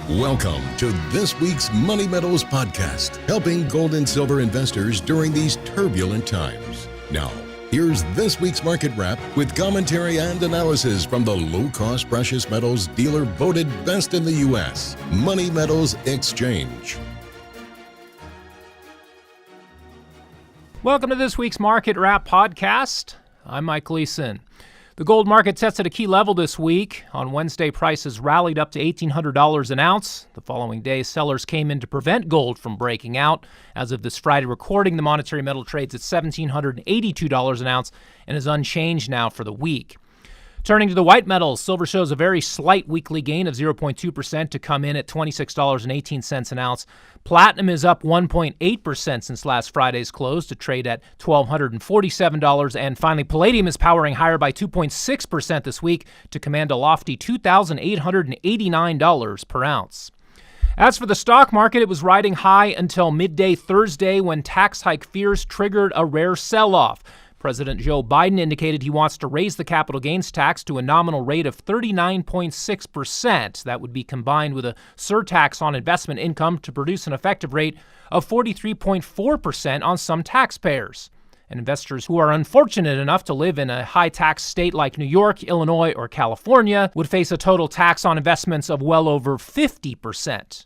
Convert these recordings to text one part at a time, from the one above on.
Welcome to this week's Money Metals podcast, helping gold and silver investors during these turbulent times. Now, here's this week's market wrap with commentary and analysis from the low-cost precious metals dealer voted best in the U.S., Money Metals Exchange. Welcome to this week's Market Wrap podcast. I'm Mike Gleason. The gold market tested a key level this week. On Wednesday, prices rallied up to $1,800 an ounce. The following day, sellers came in to prevent gold from breaking out. As of this Friday recording, the monetary metal trades at $1,782 an ounce and is unchanged now for the week. Turning to the white metals, silver shows a very slight weekly gain of 0.2% to come in at $26.18 an ounce. Platinum is up 1.8% since last Friday's close to trade at $1,247. And finally, palladium is powering higher by 2.6% this week to command a lofty $2,889 per ounce. As for the stock market, it was riding high until midday Thursday when tax hike fears triggered a rare sell-off. President Joe Biden indicated he wants to raise the capital gains tax to a nominal rate of 39.6%. That would be combined with a surtax on investment income to produce an effective rate of 43.4% on some taxpayers. And investors who are unfortunate enough to live in a high-tax state like New York, Illinois, or California would face a total tax on investments of well over 50%.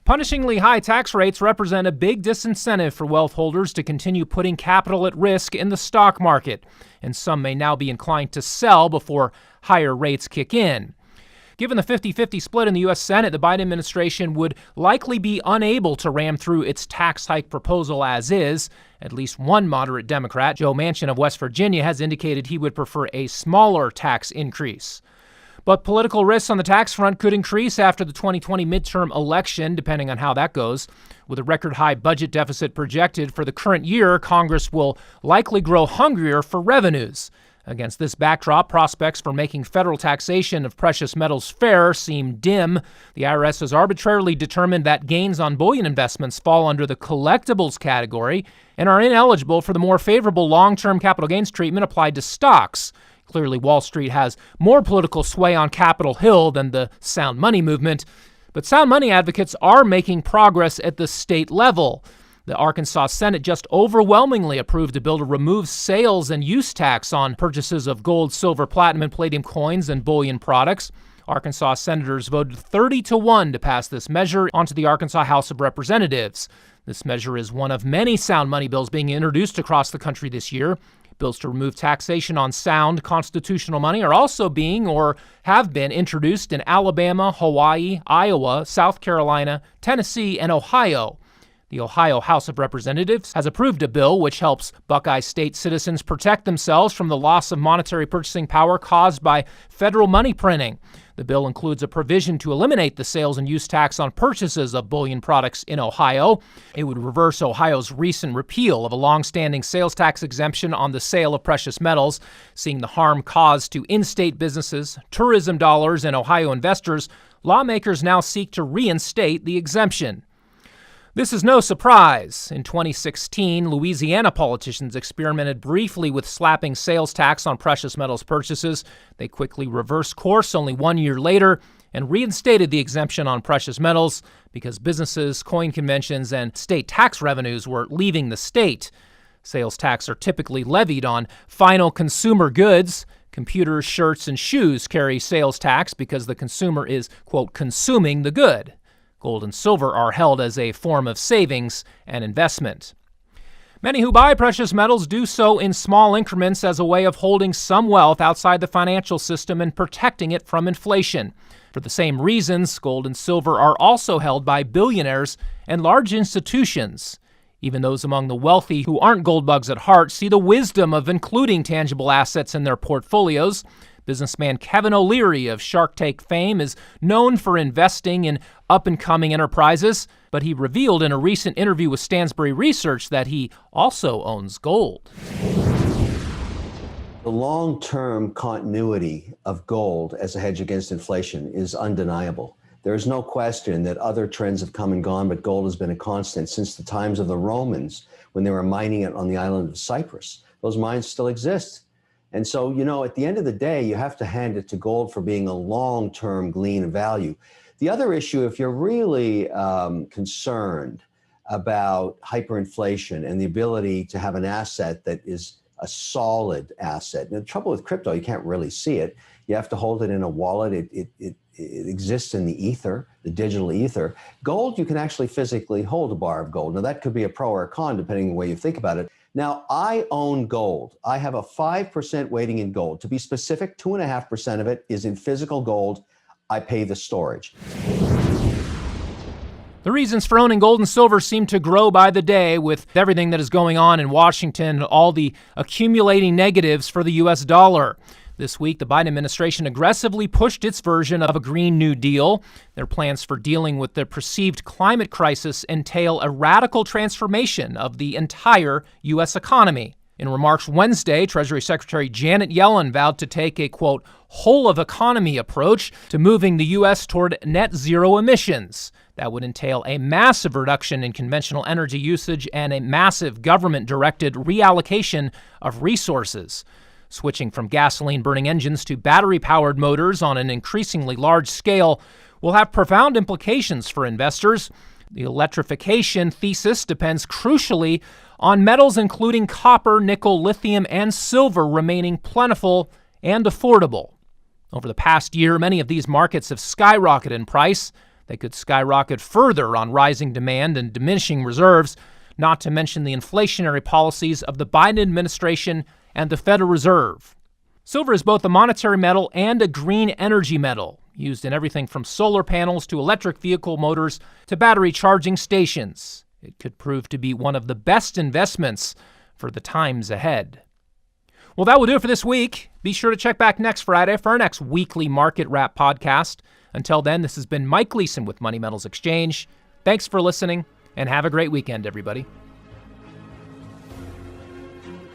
Punishingly high tax rates represent a big disincentive for wealth holders to continue putting capital at risk in the stock market, and some may now be inclined to sell before higher rates kick in. Given the 50-50 split in the U.S. Senate, the Biden administration would likely be unable to ram through its tax hike proposal as is. At least one moderate Democrat, Joe Manchin of West Virginia, has indicated he would prefer a smaller tax increase. But political risks on the tax front could increase after the 2020 midterm election, depending on how that goes. With a record-high budget deficit projected for the current year, Congress will likely grow hungrier for revenues. Against this backdrop, prospects for making federal taxation of precious metals fair seem dim. The IRS has arbitrarily determined that gains on bullion investments fall under the collectibles category and are ineligible for the more favorable long-term capital gains treatment applied to stocks. Clearly, Wall Street has more political sway on Capitol Hill than the sound money movement, but sound money advocates are making progress at the state level. The Arkansas Senate just overwhelmingly approved a bill to remove sales and use tax on purchases of gold, silver, platinum, and palladium coins and bullion products. Arkansas senators voted 30-1 to pass this measure onto the Arkansas House of Representatives. This measure is one of many sound money bills being introduced across the country this year. Bills to remove taxation on sound constitutional money are also being or have been introduced in Alabama, Hawaii, Iowa, South Carolina, Tennessee, and Ohio. The Ohio House of Representatives has approved a bill which helps Buckeye State citizens protect themselves from the loss of monetary purchasing power caused by federal money printing. The bill includes a provision to eliminate the sales and use tax on purchases of bullion products in Ohio. It would reverse Ohio's recent repeal of a long-standing sales tax exemption on the sale of precious metals. Seeing the harm caused to in-state businesses, tourism dollars, and Ohio investors, lawmakers now seek to reinstate the exemption. This is no surprise. In 2016, Louisiana politicians experimented briefly with slapping sales tax on precious metals purchases. They quickly reversed course only 1 year later and reinstated the exemption on precious metals because businesses, coin conventions, and state tax revenues were leaving the state. Sales tax are typically levied on final consumer goods. Computers, shirts, and shoes carry sales tax because the consumer is, quote, consuming the good. Gold and silver are held as a form of savings and investment. Many who buy precious metals do so in small increments as a way of holding some wealth outside the financial system and protecting it from inflation. For the same reasons, gold and silver are also held by billionaires and large institutions. Even those among the wealthy who aren't gold bugs at heart see the wisdom of including tangible assets in their portfolios. Businessman Kevin O'Leary of Shark Tank fame is known for investing in up-and-coming enterprises, but he revealed in a recent interview with Stansberry Research that he also owns gold. The long-term continuity of gold as a hedge against inflation is undeniable. There is no question that other trends have come and gone, but gold has been a constant since the times of the Romans when they were mining it on the island of Cyprus. Those mines still exist. And so, at the end of the day, you have to hand it to gold for being a long-term glean of value. The other issue, if you're really concerned about hyperinflation and the ability to have an asset that is a solid asset. And the trouble with crypto, you can't really see it. You have to hold it in a wallet. It exists in the ether, the digital ether. Gold, you can actually physically hold a bar of gold. Now, that could be a pro or a con, depending on the way you think about it. Now, I own gold. I have a 5% weighting in gold. To be specific, 2.5% of it is in physical gold. I pay the storage. The reasons for owning gold and silver seem to grow by the day with everything that is going on in Washington, all the accumulating negatives for the U.S. dollar. This week, the Biden administration aggressively pushed its version of a Green New Deal. Their plans for dealing with the perceived climate crisis entail a radical transformation of the entire U.S. economy. In remarks Wednesday, Treasury Secretary Janet Yellen vowed to take a, quote, whole-of-economy approach to moving the U.S. toward net zero emissions. That would entail a massive reduction in conventional energy usage and a massive government-directed reallocation of resources. Switching from gasoline-burning engines to battery-powered motors on an increasingly large scale will have profound implications for investors. The electrification thesis depends crucially on metals including copper, nickel, lithium, and silver remaining plentiful and affordable. Over the past year, many of these markets have skyrocketed in price. They could skyrocket further on rising demand and diminishing reserves, not to mention the inflationary policies of the Biden administration and the Federal Reserve. Silver is both a monetary metal and a green energy metal, used in everything from solar panels to electric vehicle motors to battery charging stations. It could prove to be one of the best investments for the times ahead. Well, that will do it for this week. Be sure to check back next Friday for our next weekly Market Wrap podcast. Until then, this has been Mike Gleason with Money Metals Exchange. Thanks for listening, and have a great weekend, everybody.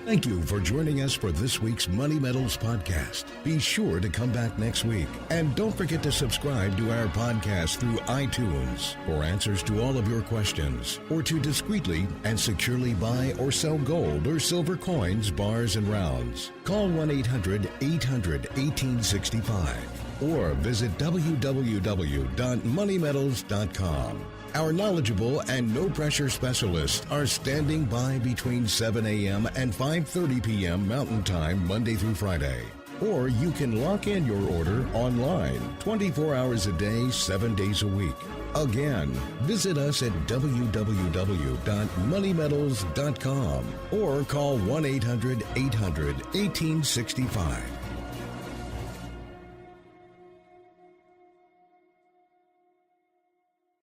Thank you for joining us for this week's Money Metals podcast. Be sure to come back next week. And don't forget to subscribe to our podcast through iTunes for answers to all of your questions, or to discreetly and securely buy or sell gold or silver coins, bars, and rounds. Call 1-800-800-1865 or visit www.moneymetals.com. Our knowledgeable and no-pressure specialists are standing by between 7 a.m. and 5:30 p.m. Mountain Time, Monday through Friday. Or you can lock in your order online, 24 hours a day, 7 days a week. Again, visit us at www.moneymetals.com or call 1-800-800-1865.